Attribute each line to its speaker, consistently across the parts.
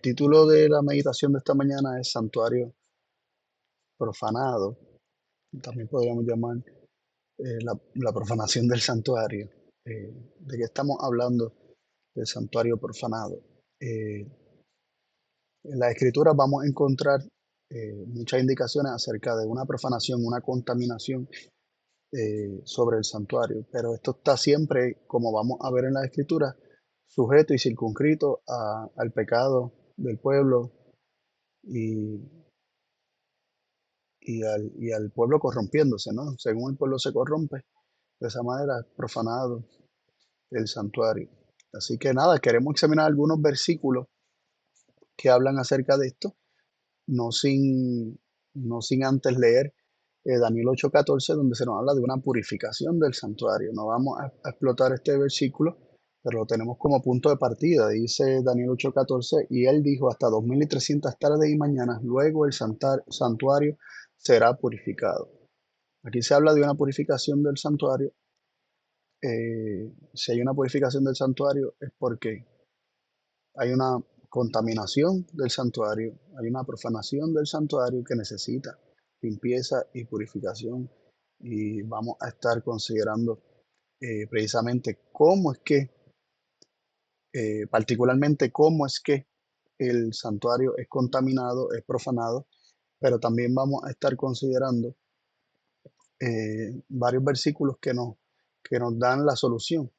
Speaker 1: El título de la meditación de esta mañana es Santuario Profanado. También podríamos llamar la profanación del santuario. ¿De qué estamos hablando del santuario profanado? En la escritura vamos a encontrar muchas indicaciones acerca de una profanación, una contaminación sobre el santuario, pero esto está siempre, como vamos a ver en la escritura, sujeto y circunscrito al pecado del pueblo y, y al pueblo corrompiéndose, ¿no? Según el pueblo se corrompe, de esa manera es profanado el santuario. Así que nada, queremos examinar algunos versículos que hablan acerca de esto, no sin, no sin antes leer Daniel 8:14, donde se nos habla de una purificación del santuario. No vamos a explotar este versículo, pero lo tenemos como punto de partida. Dice Daniel 8:14, y él dijo, hasta 2300 tardes y mañanas, luego el santuario será purificado. Aquí se habla de una purificación del santuario. Si hay una purificación del santuario es porque hay una contaminación del santuario, hay una profanación del santuario que necesita limpieza y purificación. Y vamos a estar considerando precisamente cómo es que, particularmente cómo es que el santuario es contaminado, es profanado, pero también vamos a estar considerando varios versículos que nos dan la solución,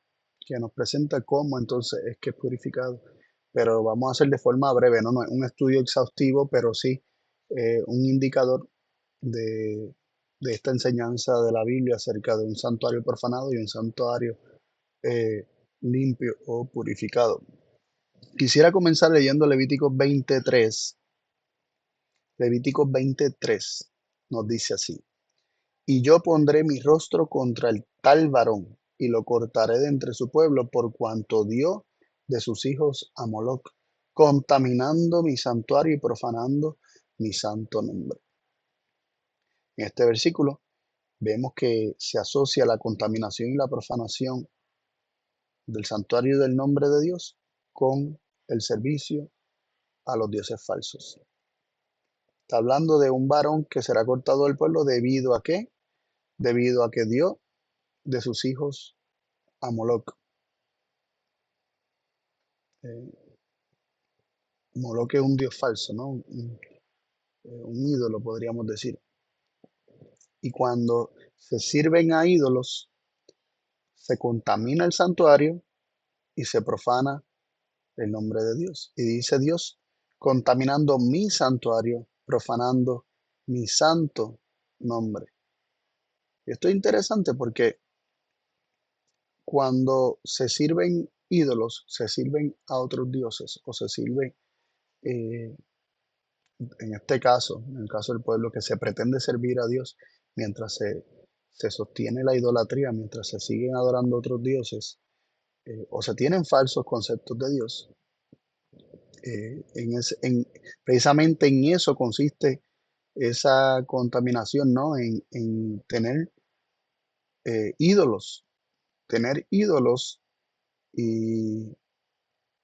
Speaker 1: que nos presenta cómo entonces es que es purificado. Pero vamos a hacer de forma breve, ¿no? No es un estudio exhaustivo, pero sí un indicador de, de esta enseñanza de la Biblia acerca de un santuario profanado y un santuario eh, limpio o purificado. Quisiera comenzar leyendo Levíticos 23. Levíticos 23 nos dice así. Y yo pondré mi rostro contra el tal varón, y lo cortaré de entre su pueblo, por cuanto dio de sus hijos a Moloc, contaminando mi santuario y profanando mi santo nombre. En este versículo vemos que se asocia la contaminación y la profanación del santuario y del nombre de Dios con el servicio a los dioses falsos. Está hablando de un varón que será cortado del pueblo debido a qué? Debido a que dio de sus hijos a Moloc. Eh, Moloch es un dios falso, ¿no? Un ídolo, podríamos decir. Y cuando se sirven a ídolos, se contamina el santuario y se profana el nombre de Dios. Y dice Dios, contaminando mi santuario, profanando mi santo nombre. Esto es interesante porque cuando se sirven ídolos, se sirven a otros dioses o se sirven eh, en este caso, en el caso del pueblo, que se pretende servir a Dios mientras se sostiene la idolatría, mientras se siguen adorando otros dioses, o se tienen falsos conceptos de Dios, precisamente en eso consiste esa contaminación, ¿no? En tener ídolos y,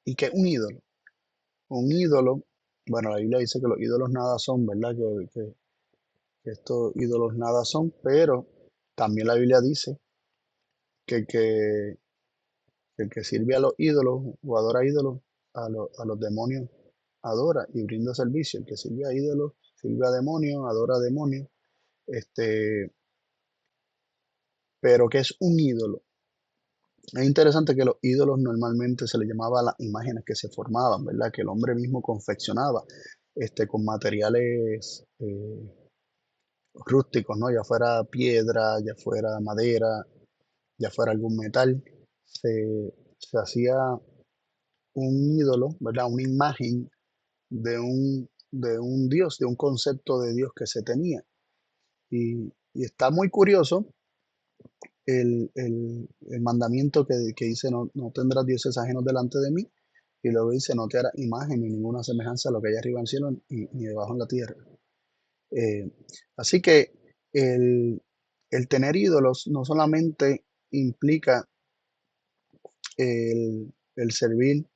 Speaker 1: y ¿qué es un ídolo? Un ídolo, bueno, la Biblia dice que los ídolos nada son, ¿verdad? Que estos ídolos nada son, pero también la Biblia dice que el que sirve a los ídolos o adora ídolos, a los demonios adora y brinda servicio. El que sirve a ídolos, sirve a demonios, adora a demonios. Este, pero ¿qué es un ídolo? Es interesante que los ídolos normalmente se les llamaba a las imágenes que se formaban, ¿verdad? Que el hombre mismo confeccionaba con materiales rústicos, ¿no? Ya fuera piedra, ya fuera madera, ya fuera algún metal, se hacía un ídolo, ¿verdad? Una imagen de un Dios, de un concepto de Dios que se tenía. Y está muy curioso el mandamiento que dice, no tendrás dioses ajenos delante de mí, y luego dice, no te harás imagen ni ninguna semejanza a lo que hay arriba en el cielo ni debajo en la tierra. Eh, Así que el tener ídolos no solamente implica el servir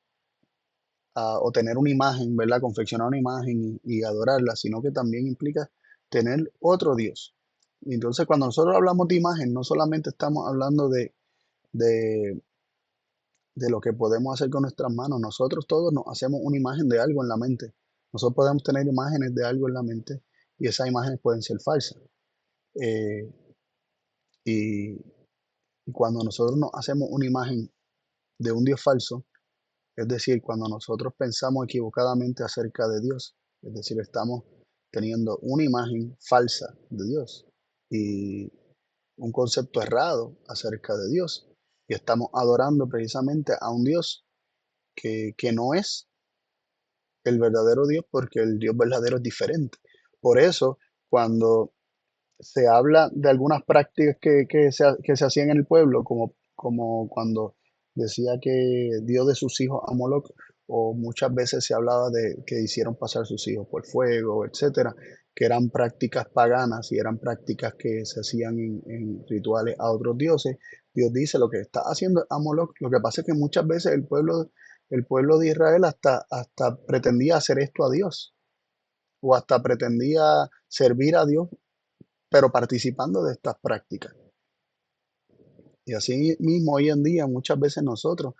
Speaker 1: o tener una imagen, ¿verdad? Confeccionar una imagen y adorarla, sino que también implica tener otro Dios. Y entonces, cuando nosotros hablamos de imagen, no solamente estamos hablando de, de lo que podemos hacer con nuestras manos, nosotros todos nos hacemos una imagen de algo en la mente. Nosotros podemos tener imágenes de algo en la mente y esas imágenes pueden ser falsas. Eh, y, y cuando nosotros nos hacemos una imagen de un Dios falso, es decir, cuando nosotros pensamos equivocadamente acerca de Dios, es decir, estamos teniendo una imagen falsa de Dios y un concepto errado acerca de Dios. Y estamos adorando precisamente a un Dios que no es el verdadero Dios, porque el Dios verdadero es diferente. Por eso, cuando se habla de algunas prácticas que se hacían en el pueblo, como cuando decía que dio de sus hijos a Moloch, o muchas veces se hablaba de que hicieron pasar sus hijos por fuego, etcétera, que eran prácticas paganas y eran prácticas que se hacían en rituales a otros dioses. Dios dice lo que está haciendo a Moloch. Lo que pasa es que muchas veces el pueblo de Israel hasta pretendía hacer esto a Dios, o hasta pretendía servir a Dios pero participando de estas prácticas. Y así mismo hoy en día muchas veces nosotros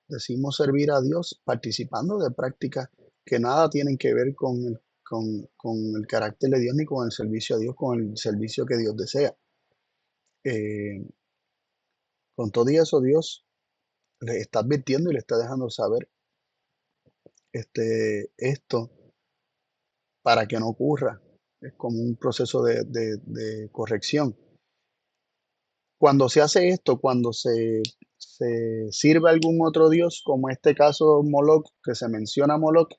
Speaker 1: decimos servir a Dios participando de prácticas que nada tienen que ver con el carácter de Dios ni con el servicio a Dios, con el servicio que Dios desea. Eh, con todo y eso, Dios le está advirtiendo y le está dejando saber esto para que no ocurra. Es como un proceso de corrección. Cuando se hace esto, cuando se sirve a algún otro dios, como en este caso Moloch, que se menciona Moloch,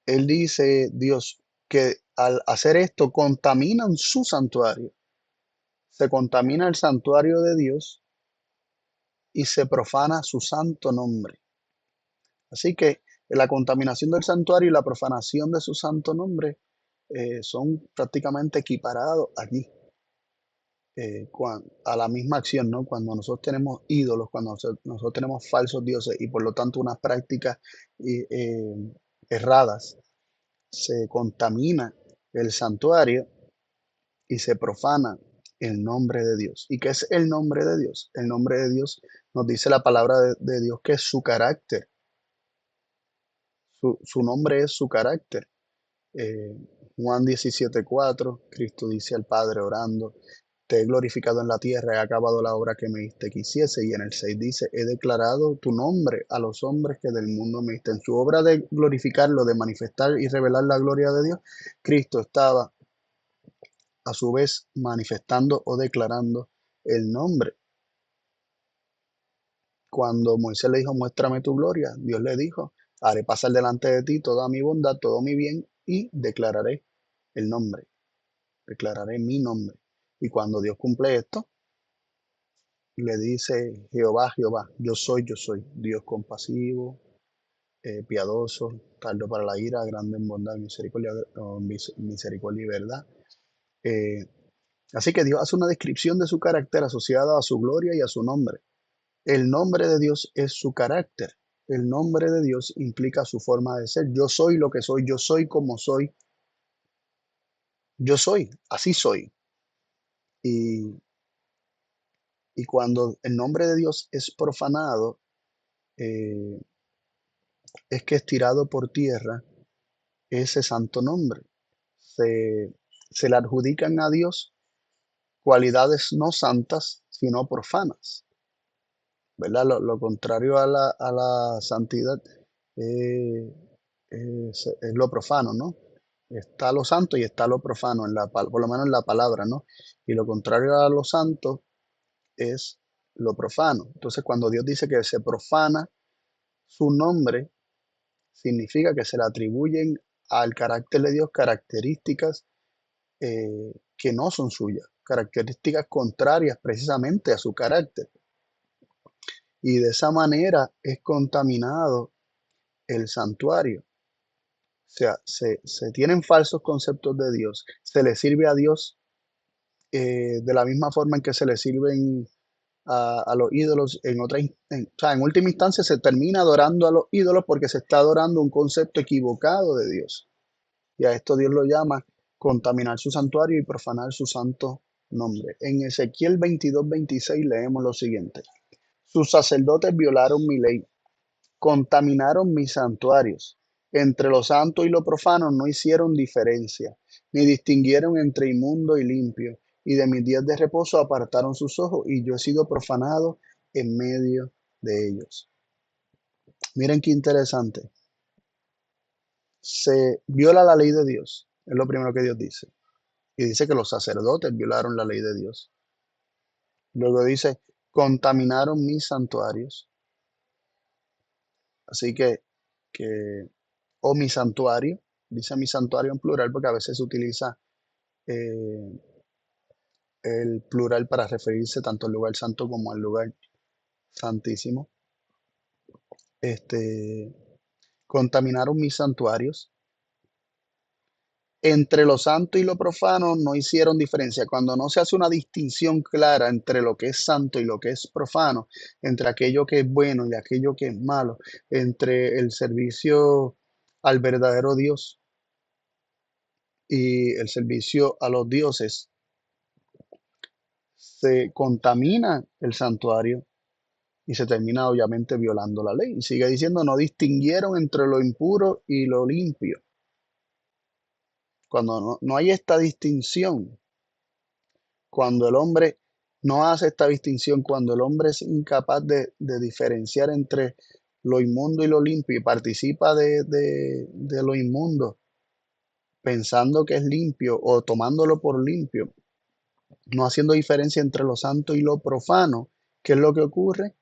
Speaker 1: él dice, Dios, que al hacer esto contaminan su santuario, se contamina el santuario de Dios y se profana su santo nombre. Así que la contaminación del santuario y la profanación de su santo nombre son prácticamente equiparados aquí. A la misma acción, ¿no? Cuando nosotros tenemos ídolos, cuando nosotros tenemos falsos dioses y por lo tanto unas prácticas erradas, se contamina el santuario y se profana el nombre de Dios. ¿Y qué es el nombre de Dios? El nombre de Dios nos dice la palabra de Dios que es su carácter. Su nombre es su carácter. Eh, Juan 17:4, Cristo dice al Padre orando, te he glorificado en la tierra, he acabado la obra que me diste que hiciese. Y en el 6 dice, he declarado tu nombre a los hombres que del mundo me diste. En su obra de glorificarlo, de manifestar y revelar la gloria de Dios, Cristo estaba a su vez manifestando o declarando el nombre. Cuando Moisés le dijo, muéstrame tu gloria, Dios le dijo, haré pasar delante de ti toda mi bondad, todo mi bien y declararé el nombre, declararé mi nombre. Y cuando Dios cumple esto, le dice Jehová, Jehová, yo soy, Dios compasivo, piadoso, tardo para la ira, grande en bondad, misericordia y verdad. Eh, Así que Dios hace una descripción de su carácter asociada a su gloria y a su nombre. El nombre de Dios es su carácter. El nombre de Dios implica su forma de ser. Yo soy lo que soy, yo soy como soy, yo soy, así soy. Y, y cuando el nombre de Dios es profanado, eh, es que es tirado por tierra ese santo nombre. Se, se le adjudican a Dios cualidades no santas, sino profanas, ¿verdad? Lo contrario a la santidad eh, es lo profano, ¿no? Está lo santo y está lo profano, por lo menos en la palabra, ¿no? Y lo contrario a lo santo es lo profano. Entonces, cuando Dios dice que se profana su nombre, significa que se le atribuyen al carácter de Dios características que no son suyas, características contrarias precisamente a su carácter. Y de esa manera es contaminado el santuario. O sea, se tienen falsos conceptos de Dios, se le sirve a Dios de la misma forma en que se le sirven a los ídolos, o sea, en última instancia se termina adorando a los ídolos porque se está adorando un concepto equivocado de Dios. Y a esto Dios lo llama contaminar su santuario y profanar su santo nombre. En Ezequiel 22:26 leemos lo siguiente: sus sacerdotes violaron mi ley, contaminaron mis santuarios. Entre lo santo y lo profano no hicieron diferencia, ni distinguieron entre inmundo y limpio, y de mis días de reposo apartaron sus ojos, y yo he sido profanado en medio de ellos. Miren qué interesante. Se viola la ley de Dios, es lo primero que Dios dice. Y dice que los sacerdotes violaron la ley de Dios. Luego dice, contaminaron mis santuarios. Así que o mi santuario, dice mi santuario en plural porque a veces se utiliza eh, el plural para referirse tanto al lugar santo como al lugar santísimo. Este, contaminaron mis santuarios. Entre lo santo y lo profano no hicieron diferencia. Cuando no se hace una distinción clara entre lo que es santo y lo que es profano, entre aquello que es bueno y aquello que es malo, entre el servicio al verdadero Dios y el servicio a los dioses, se contamina el santuario y se termina obviamente violando la ley. Y sigue diciendo, no distinguieron entre lo impuro y lo limpio. Cuando no hay esta distinción, cuando el hombre no hace esta distinción, cuando el hombre es incapaz de diferenciar entre lo inmundo y lo limpio y participa de lo inmundo pensando que es limpio o tomándolo por limpio, no haciendo diferencia entre lo santo y lo profano, ¿qué es lo que ocurre?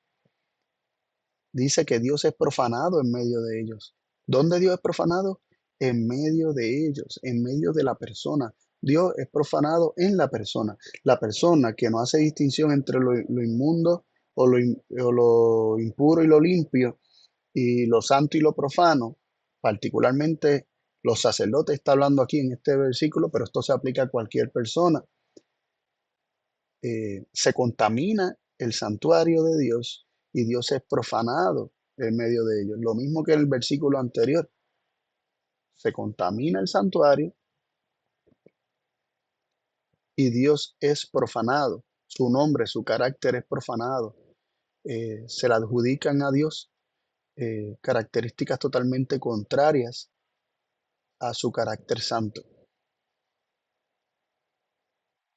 Speaker 1: Dice que Dios es profanado en medio de ellos. ¿Dónde Dios es profanado? En medio de ellos, en medio de la persona. Dios es profanado en la persona. La persona que no hace distinción entre lo inmundo o lo impuro y lo limpio, y lo santo y lo profano, particularmente los sacerdotes, está hablando aquí en este versículo, pero esto se aplica a cualquier persona. Se contamina el santuario de Dios y Dios es profanado en medio de ellos. Lo mismo que en el versículo anterior, se contamina el santuario y Dios es profanado. Su nombre, su carácter es profanado. Se le adjudican a Dios características totalmente contrarias a su carácter santo.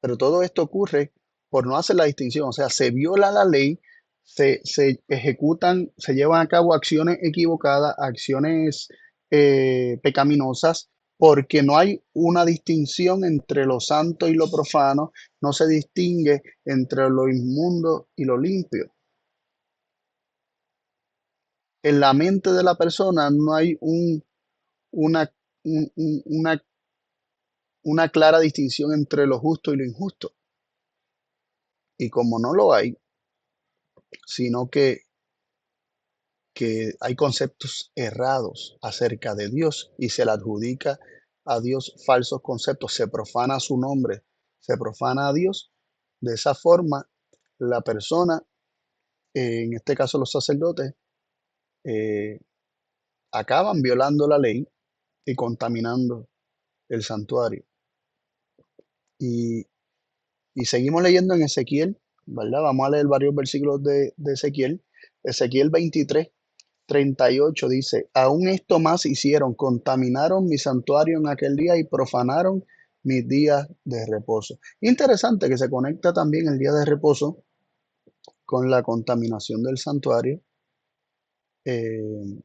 Speaker 1: Pero todo esto ocurre por no hacer la distinción, o sea, se viola la ley, se ejecutan, se llevan a cabo acciones equivocadas, acciones pecaminosas, porque no hay una distinción entre lo santo y lo profano, no se distingue entre lo inmundo y lo limpio. En la mente de la persona no hay una, una, una clara distinción entre lo justo y lo injusto. Y como no lo hay, sino que hay conceptos errados acerca de Dios y se le adjudica a Dios falsos conceptos, se profana su nombre, se profana a Dios. De esa forma, la persona, en este caso los sacerdotes, eh, acaban violando la ley y contaminando el santuario. Y, y seguimos leyendo en Ezequiel, ¿verdad? Vamos a leer varios versículos de Ezequiel. Ezequiel 23:38 dice, aún esto más hicieron, contaminaron mi santuario en aquel día y profanaron mis días de reposo. Interesante que se conecta también el día de reposo con la contaminación del santuario, eh,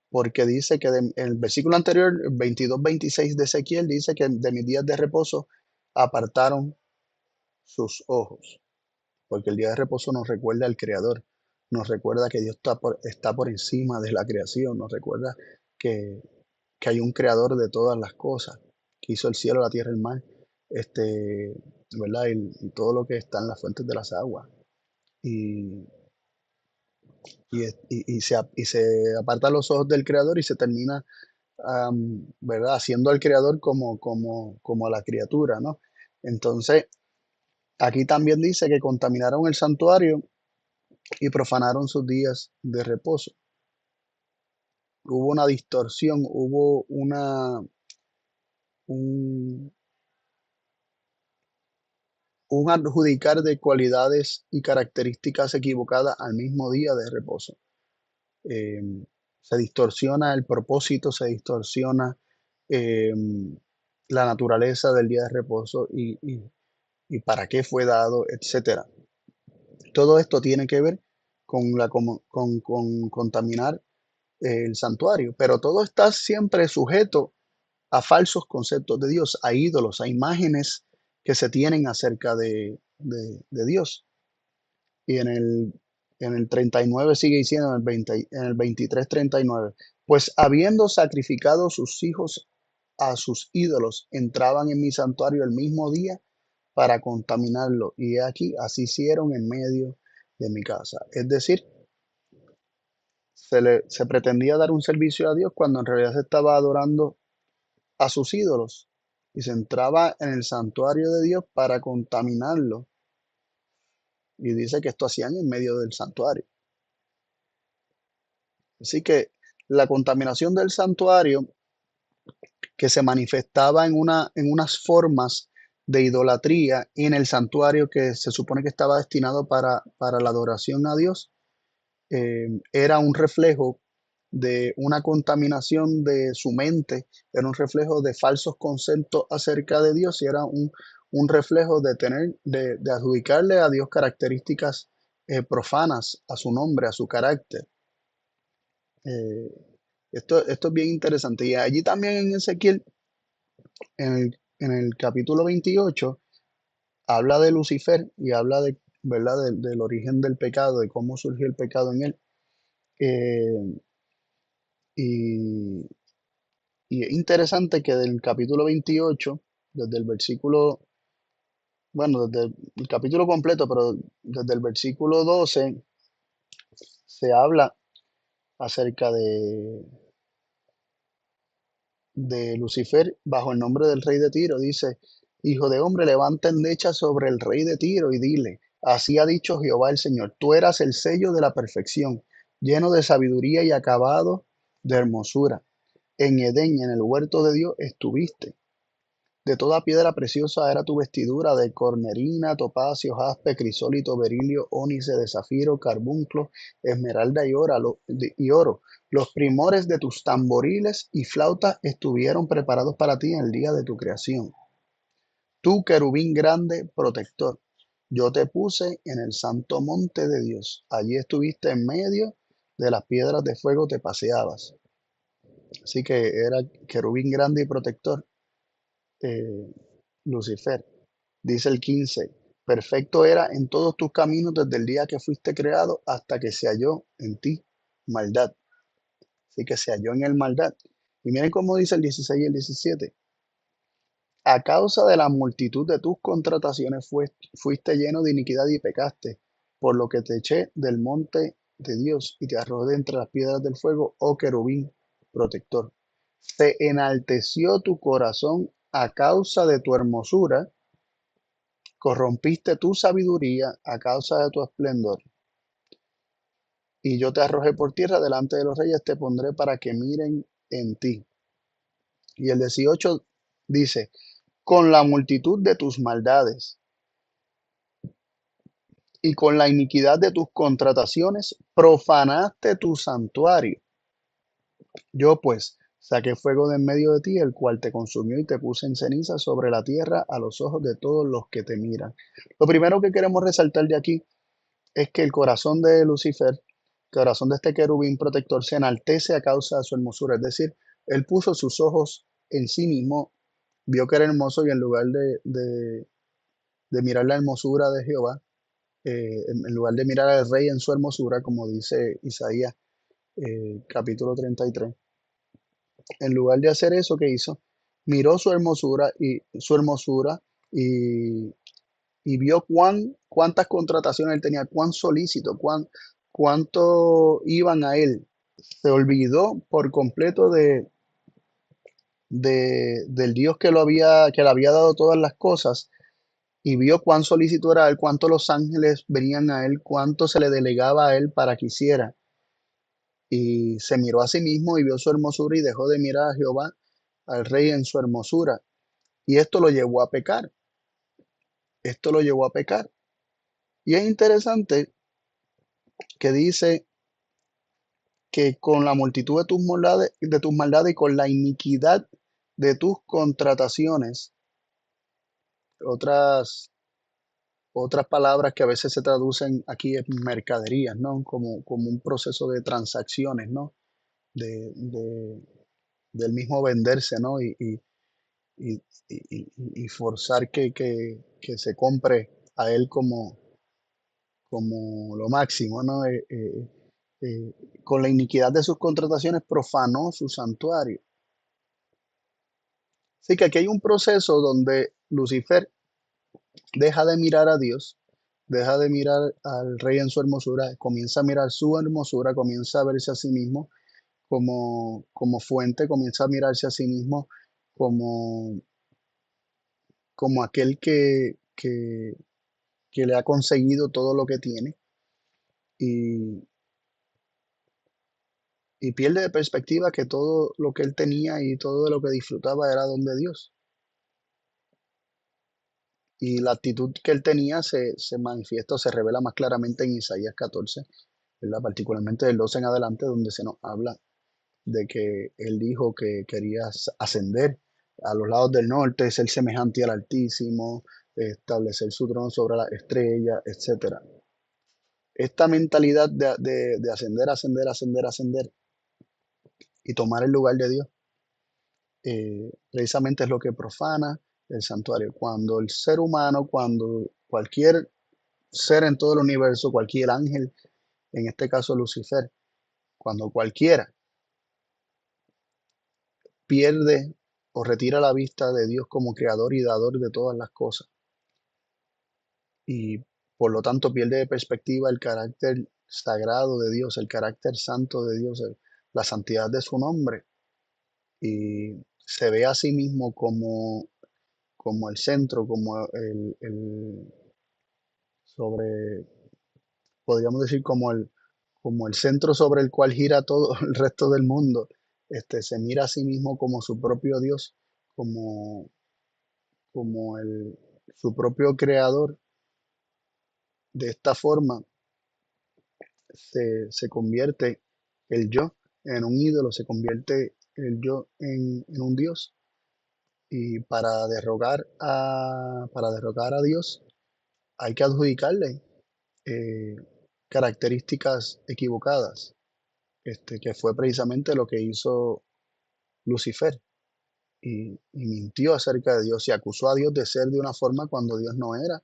Speaker 1: porque dice que en el versículo anterior, 22:26 de Ezequiel, dice que de mis días de reposo apartaron sus ojos, porque el día de reposo nos recuerda al Creador, nos recuerda que Dios está por encima de la creación, nos recuerda que, que hay un creador de todas las cosas, que hizo el cielo, la tierra, el mar, este, ¿verdad? Y todo lo que está en las fuentes de las aguas. Y, y se aparta los ojos del creador y se termina, ¿verdad? Haciendo al creador como a la criatura, ¿no? Entonces, Aquí también dice que contaminaron el santuario y profanaron sus días de reposo. Hubo una distorsión, hubo un, un adjudicar de cualidades y características equivocadas al mismo día de reposo. Eh, Se distorsiona el propósito, se distorsiona eh, la naturaleza del día de reposo y para qué fue dado, etcétera. Todo esto tiene que ver con contaminar el santuario, pero todo está siempre sujeto a falsos conceptos de Dios, a ídolos, a imágenes que se tienen acerca de Dios. Y en el 39 sigue diciendo, en el 23:39, pues habiendo sacrificado sus hijos a sus ídolos, entraban en mi santuario el mismo día para contaminarlo. Y he aquí, así hicieron en medio de mi casa. Es decir, se pretendía dar un servicio a Dios cuando en realidad se estaba adorando a sus ídolos y se entraba en el santuario de Dios para contaminarlo. Y dice que esto hacían en medio del santuario. Así que la contaminación del santuario, que se manifestaba en unas formas de idolatría en el santuario que se supone que estaba destinado para la adoración a Dios, era un reflejo de una contaminación de su mente, era un reflejo de falsos conceptos acerca de Dios y era un reflejo de de adjudicarle a Dios características profanas a su nombre, a su carácter. Eh, esto es bien interesante. Y allí también en Ezequiel, en el capítulo 28, habla de Lucifer y habla de, ¿verdad? Del origen del pecado, de cómo surgió el pecado en él. Eh, y, y es interesante que del capítulo 28, desde el versículo, bueno, desde el capítulo completo, pero desde el versículo 12, se habla acerca de Lucifer bajo el nombre del rey de Tiro. Dice, hijo de hombre, levanta endecha sobre el rey de Tiro y dile, así ha dicho Jehová el Señor, tú eras el sello de la perfección, lleno de sabiduría y acabado de hermosura. En Edén, en el huerto de Dios, estuviste. De toda piedra preciosa era tu vestidura, de cornerina, topacio, jaspe, crisólito, berilio, ónice, de zafiro, carbunclo, esmeralda y oro. Los primores de tus tamboriles y flautas estuvieron preparados para ti en el día de tu creación. Tú, querubín grande, protector, yo te puse en el santo monte de Dios. Allí estuviste en medio de las piedras de fuego, te paseabas. Así que era querubín grande y protector. eh, Lucifer. Dice el 15, perfecto era en todos tus caminos desde el día que fuiste creado hasta que se halló en ti maldad. Así que se halló en él maldad. Y miren cómo dice el 16 y el 17. A causa de la multitud de tus contrataciones fuiste lleno de iniquidad y pecaste, por lo que te eché del monte de Dios y te arrojé de entre las piedras del fuego, oh querubín protector. Se enalteció tu corazón a causa de tu hermosura, corrompiste tu sabiduría a causa de tu esplendor. Y yo te arrojé por tierra delante de los reyes, te pondré para que miren en ti. Y el 18 dice, con la multitud de tus maldades y con la iniquidad de tus contrataciones, profanaste tu santuario. Yo pues saqué fuego de en medio de ti, el cual te consumió y te puse en ceniza sobre la tierra a los ojos de todos los que te miran. Lo primero que queremos resaltar de aquí es que el corazón de Lucifer, el corazón de este querubín protector, se enaltece a causa de su hermosura. Es decir, él puso sus ojos en sí mismo, vio que era hermoso y en lugar de mirar la hermosura de Jehová, en lugar de mirar al rey en su hermosura, como dice Isaías capítulo 33, en lugar de hacer eso que hizo, miró su hermosura y vio cuántas contrataciones él tenía, cuán solícito, cuánto iban a él. Se olvidó por completo del Dios que le había dado todas las cosas y vio cuán solícito era él, cuánto los ángeles venían a él, cuánto se le delegaba a él para que hiciera. Y se miró a sí mismo y vio su hermosura y dejó de mirar a Jehová, al rey en su hermosura. Y esto lo llevó a pecar. Esto lo llevó a pecar. Y es interesante que dice que con la multitud de tus maldades y con la iniquidad de tus contrataciones, otras, otras palabras que a veces se traducen aquí en mercaderías, ¿no? Como un proceso de transacciones, ¿no? De, de- del mismo venderse, ¿no? Y, y forzar que se compre a él como lo máximo, ¿no? Eh, con la iniquidad de sus contrataciones profanó su santuario. Así que aquí hay un proceso donde Lucifer deja de mirar a Dios, deja de mirar al rey en su hermosura, comienza a mirar su hermosura, comienza a verse a sí mismo como fuente, comienza a mirarse a sí mismo como, como aquel que le ha conseguido todo lo que tiene y, y pierde de perspectiva que todo lo que él tenía y todo de lo que disfrutaba era don de Dios. Y la actitud que él tenía se manifiesta o se revela más claramente en Isaías 14, ¿verdad? Particularmente del 12 en adelante, donde se nos habla de que él dijo que quería ascender a los lados del norte, ser semejante al Altísimo, establecer su trono sobre la estrella, etcétera. Esta mentalidad de ascender, ascender, ascender, ascender y tomar el lugar de Dios, precisamente es lo que profana el santuario. Cuando el ser humano, cuando cualquier ser en todo el universo, cualquier ángel, en este caso Lucifer, cuando cualquiera pierde o retira la vista de Dios como creador y dador de todas las cosas y por lo tanto pierde de perspectiva el carácter sagrado de Dios, el carácter santo de Dios, la santidad de su nombre y se ve a sí mismo como el centro, como sobre, podríamos decir, como el centro sobre el cual gira todo el resto del mundo. Se mira a sí mismo como su propio Dios, como, como su propio creador. De esta forma se convierte el yo en un ídolo, se convierte el yo en un Dios. Y para derrocar a Dios hay que adjudicarle eh, características equivocadas, que fue precisamente lo que hizo Lucifer. Y mintió acerca de Dios y acusó a Dios de ser de una forma cuando Dios no era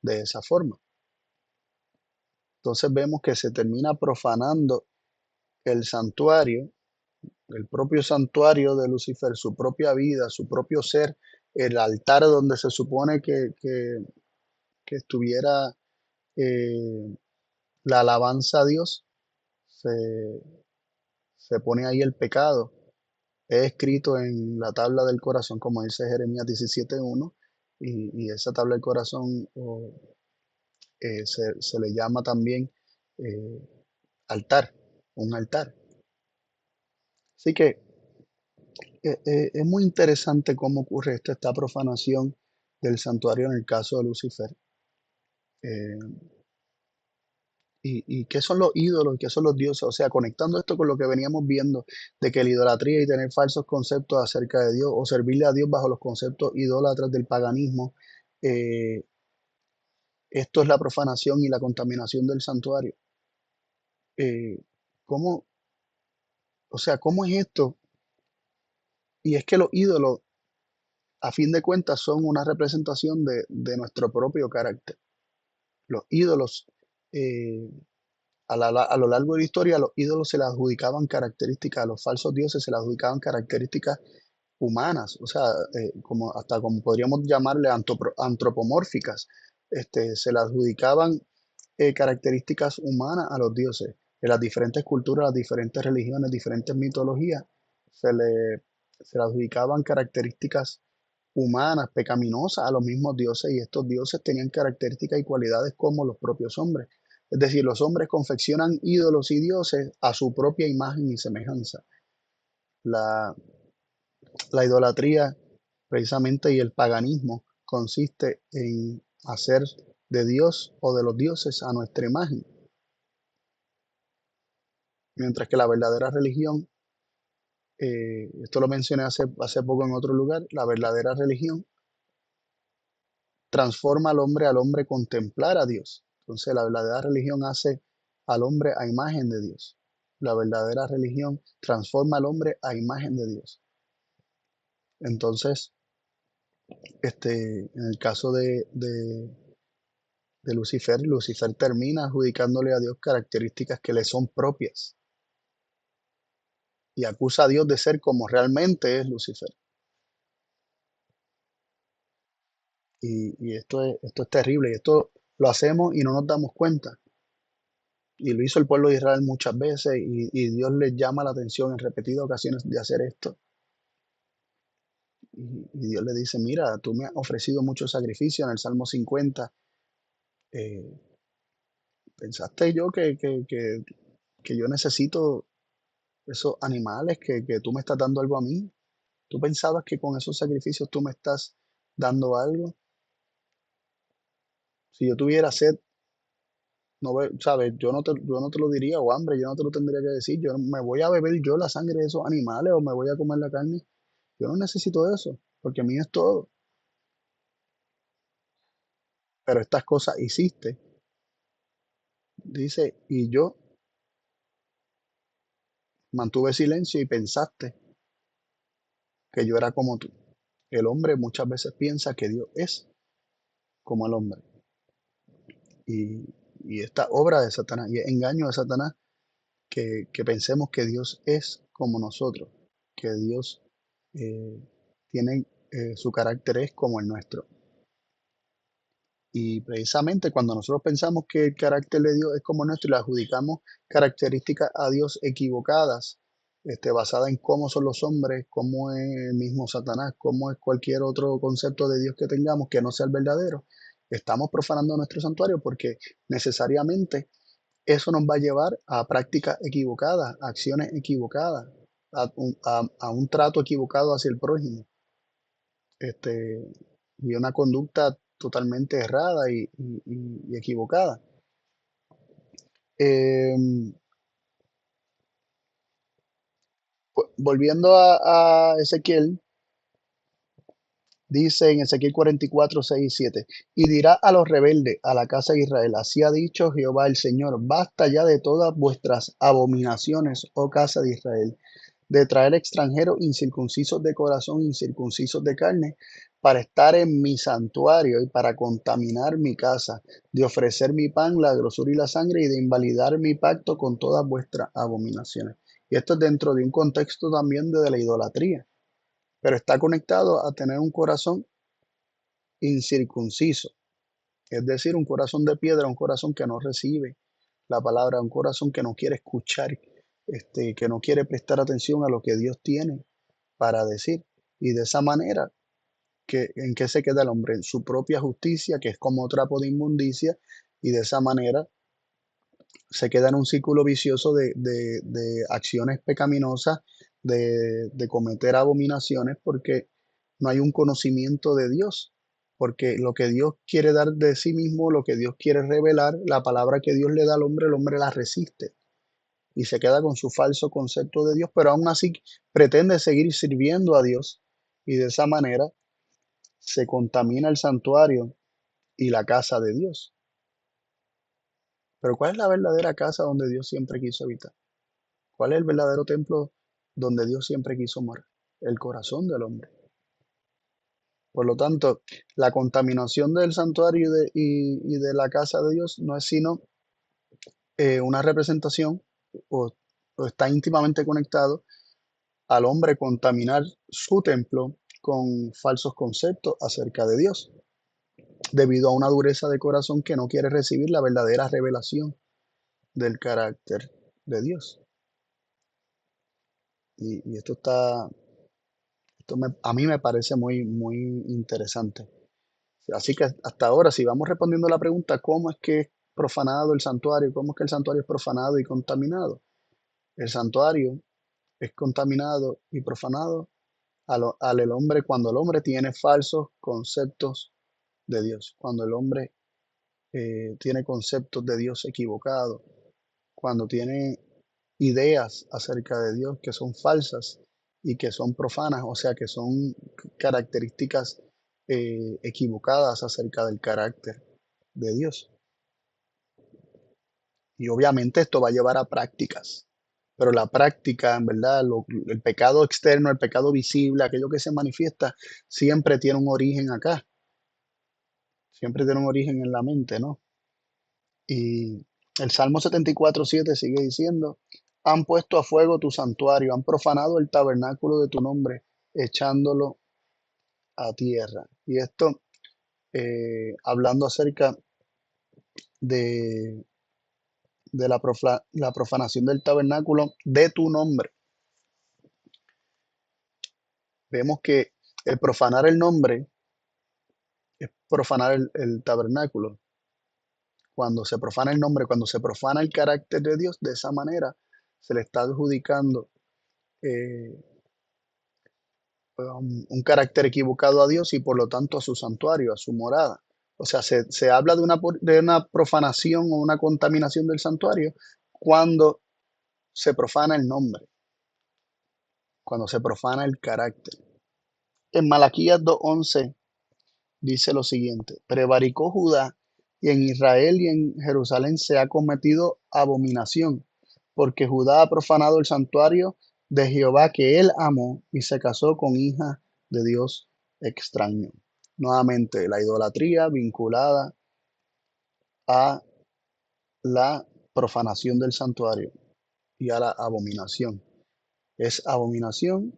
Speaker 1: de esa forma. Entonces vemos que se termina profanando el santuario, el propio santuario de Lucifer, su propia vida, su propio ser, el altar donde se supone que estuviera la alabanza a Dios, se, se pone ahí el pecado. Es escrito en la tabla del corazón, como dice Jeremías 17:1, y esa tabla del corazón se le llama también eh, altar, un altar. Así que es muy interesante cómo ocurre esta profanación del santuario en el caso de Lucifer. Eh, y qué son los ídolos y qué son los dioses. O sea, conectando esto con lo que veníamos viendo de que la idolatría y tener falsos conceptos acerca de Dios o servirle a Dios bajo los conceptos idólatras del paganismo, eh, esto es la profanación y la contaminación del santuario. Eh, ¿Cómo, o sea, cómo es esto? Y es que los ídolos, a fin de cuentas, son una representación de nuestro propio carácter. Los ídolos, eh, a lo largo de la historia, a los ídolos se les adjudicaban características, a los falsos dioses se les adjudicaban características humanas, o sea, hasta como podríamos llamarle antropomórficas, se le adjudicaban características humanas a los dioses. En las diferentes culturas, las diferentes religiones, diferentes mitologías, se le, se le adjudicaban características humanas, pecaminosas a los mismos dioses, y estos dioses tenían características y cualidades como los propios hombres. Es decir, los hombres confeccionan ídolos y dioses a su propia imagen y semejanza. La, la idolatría, precisamente, y el paganismo consiste en hacer de Dios o de los dioses a nuestra imagen, mientras que la verdadera religión, esto lo mencioné hace poco en otro lugar, la verdadera religión transforma al hombre contemplar a Dios. Entonces, la verdadera religión hace al hombre a imagen de Dios. La verdadera religión transforma al hombre a imagen de Dios. Entonces, en el caso de Lucifer, Lucifer termina adjudicándole a Dios características que le son propias y acusa a Dios de ser como realmente es Lucifer. Y esto es terrible, y esto lo hacemos y no nos damos cuenta. Y lo hizo el pueblo de Israel muchas veces, y Dios les llama la atención en repetidas ocasiones de hacer esto. Y Dios le dice, mira, tú me has ofrecido mucho sacrificio en el Salmo 50. eh, ¿Pensaste yo que yo necesito esos animales, que tú me estás dando algo a mí? ¿Tú pensabas que con esos sacrificios tú me estás dando algo? Si yo tuviera sed, no, ¿sabes? Yo no te lo diría, o hambre, yo no te lo tendría que decir. Yo no me voy a beber yo la sangre de esos animales o me voy a comer la carne. Yo no necesito eso, porque mío es todo. Pero estas cosas hiciste, dice, y yo mantuve silencio y pensaste que yo era como tú. El hombre muchas veces piensa que Dios es como el hombre. Y, y esta obra de Satanás, y es engaño de Satanás, que pensemos que Dios es como nosotros, que Dios eh, tiene, su carácter es como el nuestro. Y precisamente cuando nosotros pensamos que el carácter de Dios es como el nuestro y le adjudicamos características a Dios equivocadas, basadas en cómo son los hombres, cómo es el mismo Satanás, cómo es cualquier otro concepto de Dios que tengamos que no sea el verdadero, estamos profanando nuestro santuario, porque necesariamente eso nos va a llevar a prácticas equivocadas, a acciones equivocadas, a un trato equivocado hacia el prójimo, este, y una conducta totalmente errada y equivocada. Em, Volviendo a Ezequiel, dice en Ezequiel 44, 6 y 7, y dirá a los rebeldes, a la casa de Israel, así ha dicho Jehová el Señor, basta ya de todas vuestras abominaciones, oh casa de Israel, de traer extranjeros incircuncisos de corazón, incircuncisos de carne, para estar en mi santuario y para contaminar mi casa, de ofrecer mi pan, la grosura y la sangre, y de invalidar mi pacto con todas vuestras abominaciones. Y esto es dentro de un contexto también de la idolatría, pero está conectado a tener un corazón incircunciso, es decir, un corazón de piedra, un corazón que no recibe la palabra, un corazón que no quiere escuchar, que no quiere prestar atención a lo que Dios tiene para decir. Y de esa manera, ¿en qué se queda el hombre? En su propia justicia, que es como trapo de inmundicia, y de esa manera se queda en un círculo vicioso de acciones pecaminosas, de cometer abominaciones, porque no hay un conocimiento de Dios. Porque lo que Dios quiere dar de sí mismo, lo que Dios quiere revelar, la palabra que Dios le da al hombre, el hombre la resiste y se queda con su falso concepto de Dios, pero aún así pretende seguir sirviendo a Dios, y de esa manera se contamina el santuario y la casa de Dios. Pero ¿cuál es la verdadera casa donde Dios siempre quiso habitar? ¿Cuál es el verdadero templo donde Dios siempre quiso morar? El corazón del hombre. Por lo tanto, la contaminación del santuario y de la casa de Dios no es sino una representación, o, o está íntimamente conectado al hombre contaminar su templo con falsos conceptos acerca de Dios, debido a una dureza de corazón que no quiere recibir la verdadera revelación del carácter de Dios. Y esto A mí me parece muy interesante. Así que hasta ahora, si vamos respondiendo la pregunta, ¿cómo es que es profanado el santuario? ¿Cómo es que el santuario es profanado y contaminado? El santuario es contaminado y profanado al el hombre cuando el hombre tiene falsos conceptos de Dios, cuando el hombre tiene conceptos de Dios equivocados, cuando tiene ideas acerca de Dios que son falsas y que son profanas, o sea, que son características equivocadas acerca del carácter de Dios. Y obviamente esto va a llevar a prácticas, pero la práctica, en verdad, el pecado externo, el pecado visible, aquello que se manifiesta, siempre tiene un origen acá, siempre tiene un origen en la mente, ¿no? Y el Salmo 74:7 sigue diciendo, han puesto a fuego tu santuario, han profanado el tabernáculo de tu nombre, echándolo a tierra. Y esto, hablando acerca de, de la profanación del tabernáculo de tu nombre, vemos que el profanar el nombre es profanar el tabernáculo. Cuando se profana el nombre, cuando se profana el carácter de Dios, de esa manera se le está adjudicando eh, un carácter equivocado a Dios y por lo tanto a su santuario, a su morada. O sea, se habla de una profanación o una contaminación del santuario cuando se profana el nombre, cuando se profana el carácter. En Malaquías 2:11 dice lo siguiente, prevaricó Judá y en Israel y en Jerusalén se ha cometido abominación, porque Judá ha profanado el santuario de Jehová que él amó y se casó con hija de Dios extraño. Nuevamente, la idolatría vinculada a la profanación del santuario y a la abominación. Es abominación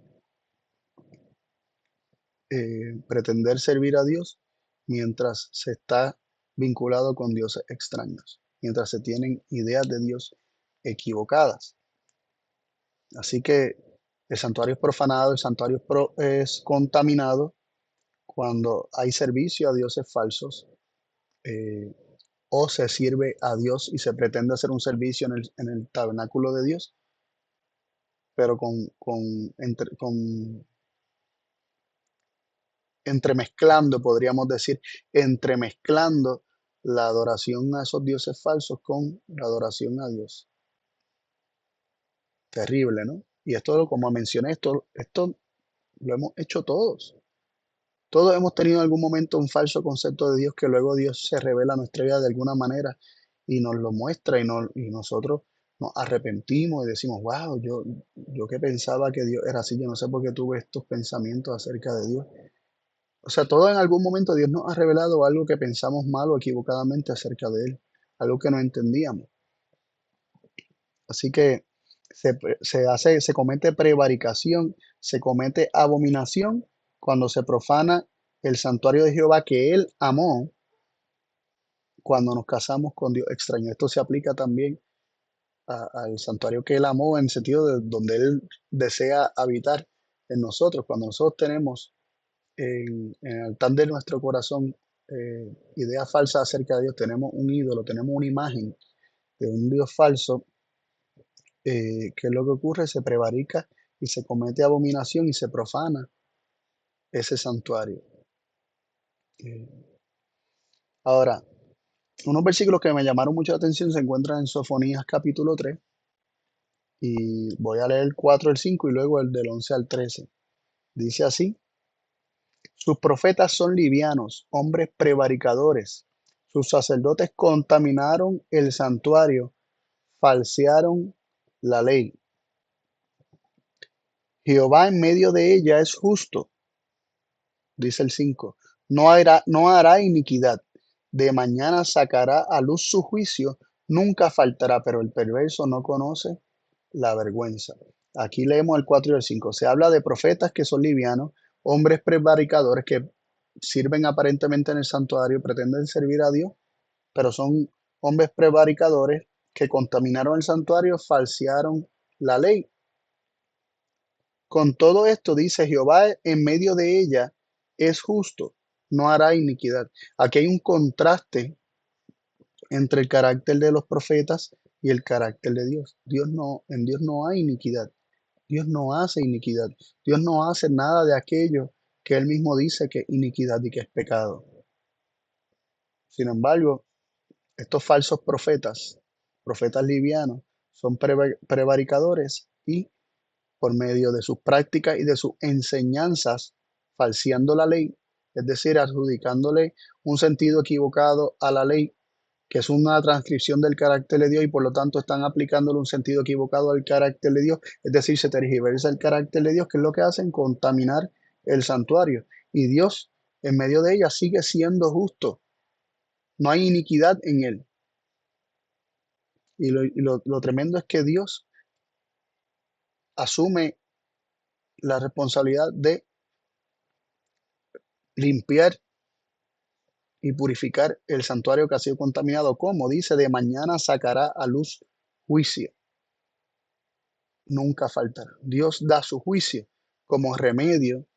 Speaker 1: pretender servir a Dios mientras se está vinculado con dioses extraños, mientras se tienen ideas de Dios equivocadas. Así que el santuario es profanado, el santuario es contaminado cuando hay servicio a dioses falsos eh, o se sirve a Dios y se pretende hacer un servicio en el tabernáculo de Dios, pero con entremezclando, podríamos decir, entremezclando la adoración a esos dioses falsos con la adoración a Dios. Terrible, ¿no? Y esto, como mencioné, esto lo hemos hecho todos. Todos hemos tenido en algún momento un falso concepto de Dios que luego Dios se revela a nuestra vida de alguna manera y nos lo muestra y nosotros nos arrepentimos y decimos, wow, yo que pensaba que Dios era así, yo no sé por qué tuve estos pensamientos acerca de Dios. O sea, todo en algún momento Dios nos ha revelado algo que pensamos mal o equivocadamente acerca de Él, algo que no entendíamos. Así que se comete prevaricación, se comete abominación cuando se profana el santuario de Jehová que Él amó cuando nos casamos con Dios extraño. Esto se aplica también al santuario que Él amó en el sentido de donde Él desea habitar en nosotros. Cuando nosotros tenemos en el altar de nuestro corazón ideas falsas acerca de Dios, tenemos un ídolo, tenemos una imagen de un Dios falso, ¿qué es lo que ocurre? Se prevarica y se comete abominación y se profana ese santuario. Eh, Ahora, unos versículos que me llamaron mucho la atención se encuentran en Sofonías capítulo 3 y voy a leer el 4 al 5 y luego el del 11 al 13. Dice así, sus profetas son livianos, hombres prevaricadores. Sus sacerdotes contaminaron el santuario, falsearon la ley. Jehová en medio de ella es justo, dice el 5. No hará iniquidad. De mañana sacará a luz su juicio, nunca faltará, pero el perverso no conoce la vergüenza. Aquí leemos el 4 y el 5. Se habla de profetas que son livianos, hombres prevaricadores que sirven aparentemente en el santuario, pretenden servir a Dios, pero son hombres prevaricadores que contaminaron el santuario, falsearon la ley. Con todo esto, dice Jehová, en medio de ella es justo, no hará iniquidad. Aquí hay un contraste entre el carácter de los profetas y el carácter de Dios. En Dios no hay iniquidad. Dios no hace iniquidad. Dios no hace nada de aquello que Él mismo dice que es iniquidad y que es pecado. Sin embargo, estos falsos profetas, profetas livianos, son prevaricadores y por medio de sus prácticas y de sus enseñanzas, falseando la ley, es decir, adjudicándole un sentido equivocado a la ley, que es una transcripción del carácter de Dios y por lo tanto están aplicándole un sentido equivocado al carácter de Dios, es decir, se tergiversa el carácter de Dios, que es lo que hacen, contaminar el santuario. Y Dios, en medio de ella, sigue siendo justo, no hay iniquidad en él. Y lo tremendo es que Dios asume la responsabilidad de limpiar y purificar el santuario que ha sido contaminado. Como dice, de mañana sacará a luz juicio, nunca faltará. Dios da su juicio como remedio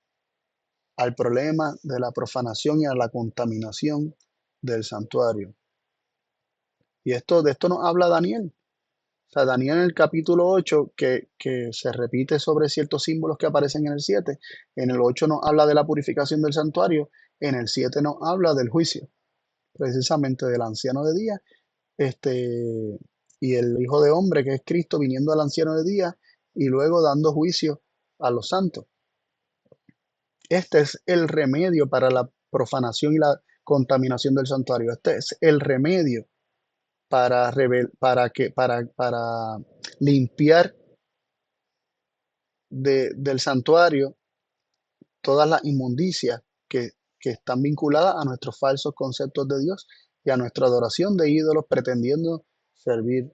Speaker 1: al problema de la profanación y a la contaminación del santuario. Y de esto nos habla Daniel. O sea, Daniel en el capítulo 8, que se repite sobre ciertos símbolos que aparecen en el 7, en el 8 nos habla de la purificación del santuario, en el 7 nos habla del juicio, precisamente del anciano de día, y el Hijo de Hombre, que es Cristo, viniendo al anciano de día y luego dando juicio a los santos. Este es el remedio para la profanación y la contaminación del santuario. Este es el remedio para limpiar del santuario todas las inmundicias que, que están vinculadas a nuestros falsos conceptos de Dios y a nuestra adoración de ídolos pretendiendo servir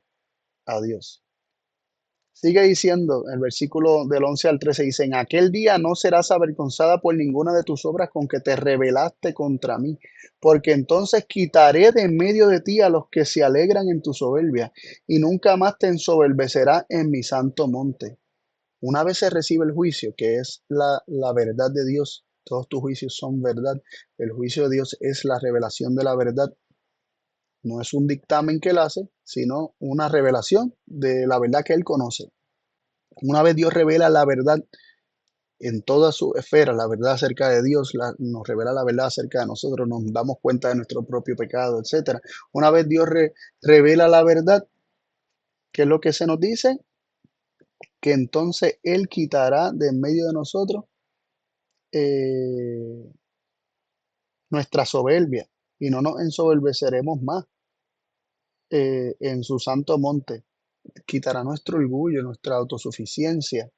Speaker 1: a Dios. Sigue diciendo el versículo del 11 al 13, dice, en aquel día no serás avergonzada por ninguna de tus obras con que te rebelaste contra mí, porque entonces quitaré de en medio de ti a los que se alegran en tu soberbia, y nunca más te ensoberbecerá en mi santo monte. Una vez se recibe el juicio, que es la verdad de Dios, todos tus juicios son verdad, el juicio de Dios es la revelación de la verdad, no es un dictamen que él hace, sino una revelación de la verdad que él conoce. Una vez Dios revela la verdad en toda su esfera, la verdad acerca de Dios, nos revela la verdad acerca de nosotros, nos damos cuenta de nuestro propio pecado, etcétera. Una vez Dios revela la verdad, ¿qué es lo que se nos dice? Que entonces Él quitará de en medio de nosotros eh, nuestra soberbia y no nos ensoberbeceremos más en su santo monte. Quitará nuestro orgullo, nuestra autosuficiencia.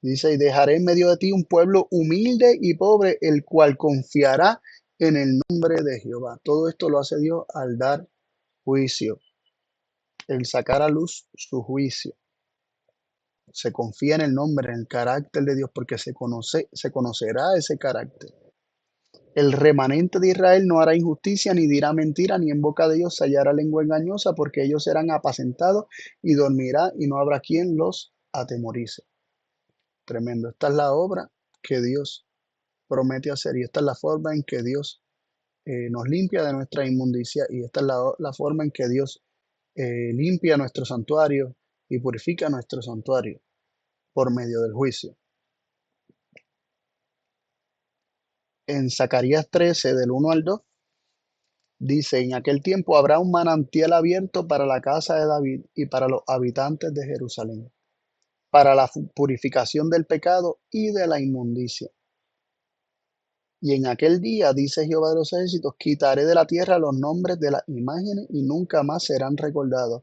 Speaker 1: Dice, y dejaré en medio de ti un pueblo humilde y pobre, el cual confiará en el nombre de Jehová. Todo esto lo hace Dios al dar juicio, el sacar a luz su juicio. Se confía en el nombre, en el carácter de Dios, porque se conocerá ese carácter. El remanente de Israel no hará injusticia, ni dirá mentira, ni en boca de ellos se hallará lengua engañosa, porque ellos serán apacentados y dormirá, y no habrá quien los atemorice. Tremendo. Esta es la obra que Dios promete hacer y esta es la forma en que Dios nos limpia de nuestra inmundicia y esta es la forma en que Dios limpia nuestro santuario y purifica nuestro santuario por medio del juicio. En Zacarías 13, del 1 al 2, dice, en aquel tiempo habrá un manantial abierto para la casa de David y para los habitantes de Jerusalén, para la purificación del pecado y de la inmundicia. Y en aquel día, dice Jehová de los ejércitos, quitaré de la tierra los nombres de las imágenes y nunca más serán recordados.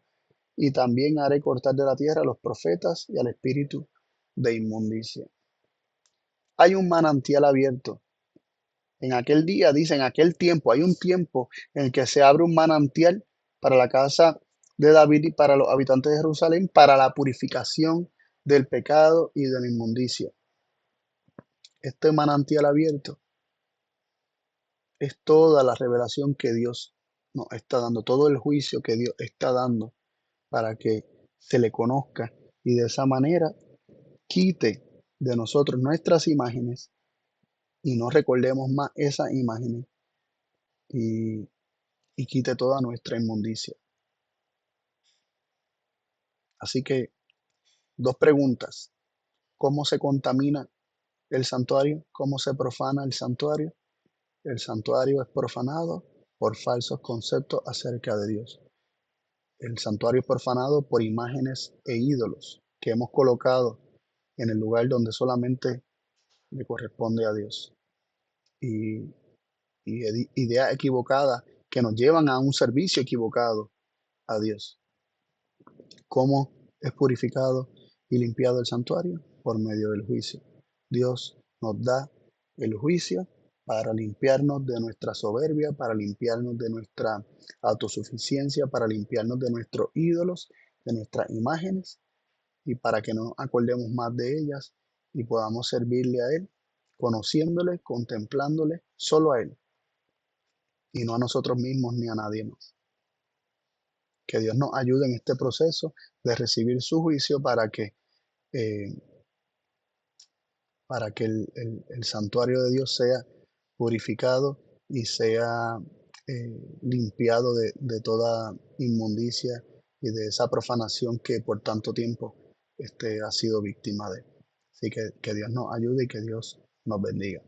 Speaker 1: Y también haré cortar de la tierra a los profetas y al espíritu de inmundicia. Hay un manantial abierto. En aquel día, dice, en aquel tiempo, hay un tiempo en el que se abre un manantial para la casa de David y para los habitantes de Jerusalén, para la purificación del pecado y de la inmundicia. Este manantial abierto es toda la revelación que Dios nos está dando, todo el juicio que Dios está dando para que se le conozca y de esa manera quite. de nosotros nuestras imágenes y no recordemos más esas imágenes y, y quite toda nuestra inmundicia. Así que dos preguntas. ¿Cómo se contamina el santuario? ¿Cómo se profana el santuario? El santuario es profanado por falsos conceptos acerca de Dios. El santuario es profanado por imágenes e ídolos que hemos colocado en el lugar donde solamente le corresponde a Dios. Y, ideas equivocadas que nos llevan a un servicio equivocado a Dios. ¿Cómo es purificado y limpiado el santuario? Por medio del juicio. Dios nos da el juicio para limpiarnos de nuestra soberbia, para limpiarnos de nuestra autosuficiencia, para limpiarnos de nuestros ídolos, de nuestras imágenes y para que no nos acordemos más de ellas y podamos servirle a Él, conociéndole, contemplándole, solo a Él y no a nosotros mismos ni a nadie más. Que Dios nos ayude en este proceso de recibir su juicio eh, para que el santuario de Dios sea purificado y sea limpiado de toda inmundicia y de esa profanación que por tanto tiempo ha sido víctima de. Así que Dios nos ayude y que Dios nos bendiga.